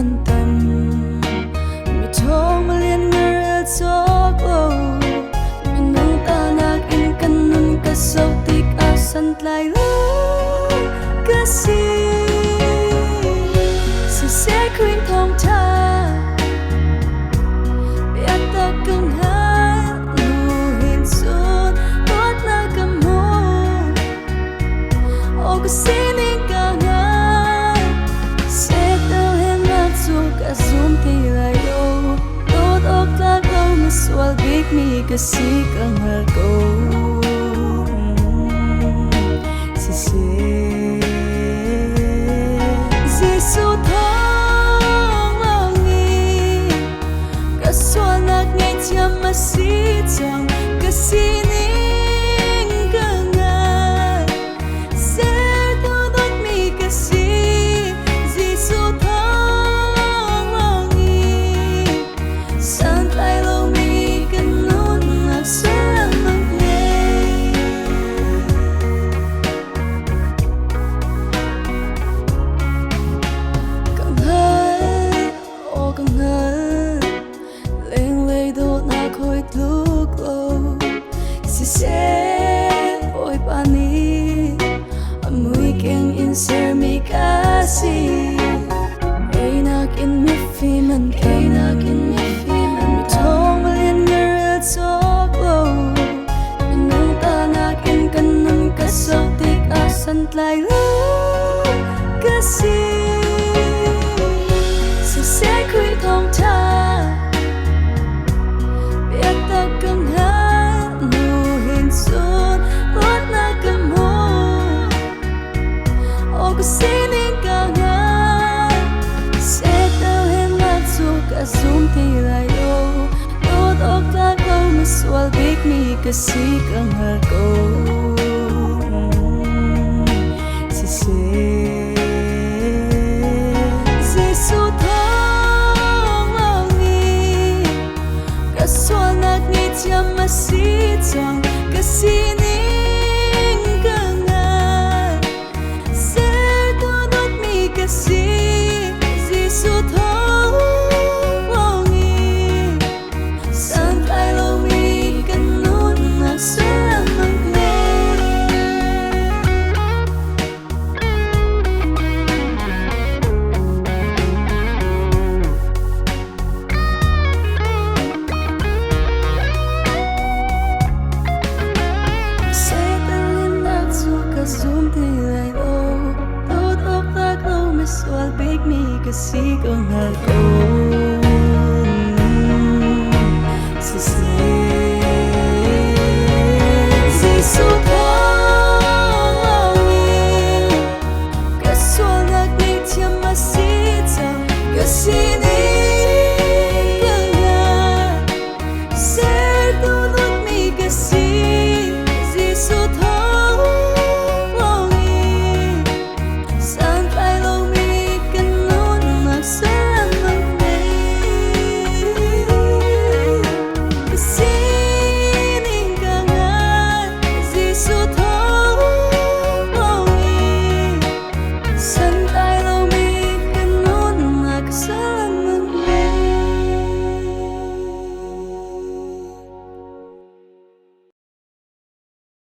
ngân tầm mi thong mà liên ngờ cho cô mi nung ta nạc in căn nun cả sâu tích asan lại lối cả si sẽ khuyên thông tha biết ta cần hát nụ hình xuân tốt na cầm hôn ô cứ xin đi cả ngàn sẽ tao hem nát dù cả zoom thì lại đâu tốt ốc ta đâu mà swal big mi cái gì càng hạt câu Giêsu thong langi kaswanak ngay tiam masitang kasining kangan ser tudot mi kasi Giêsu thong langi san tay lo mi kanun na sarang manglay lúc lâu si se oi pani amui keng in ser mi kasi einak in mi fi man einak in mi fi man mi thong malin ngar talk low minung tanak in kanun kasau tik asan tlai lo kasi si se khui thong tha ta cần hát nụ hình xuân tốt na cầm hôn ô cứ xin đi cả ngàn sẽ tao hem nát dù cả zoom thì lại đâu tốt ốc ta câu mà swal big mi cái gì càng hạt câu si se Giêsu thong langi kaswanak ni tiam masitang kasining kangan ser tudot mi kasi Giêsu thong langi san tay lo mi kanun na sarang manglay zoom thì lại đâu tốt ốc ta câu mà swal big mi cái gì còn hạt câu si se Giêsu thong langi kaswanak ni tiam masitang kasi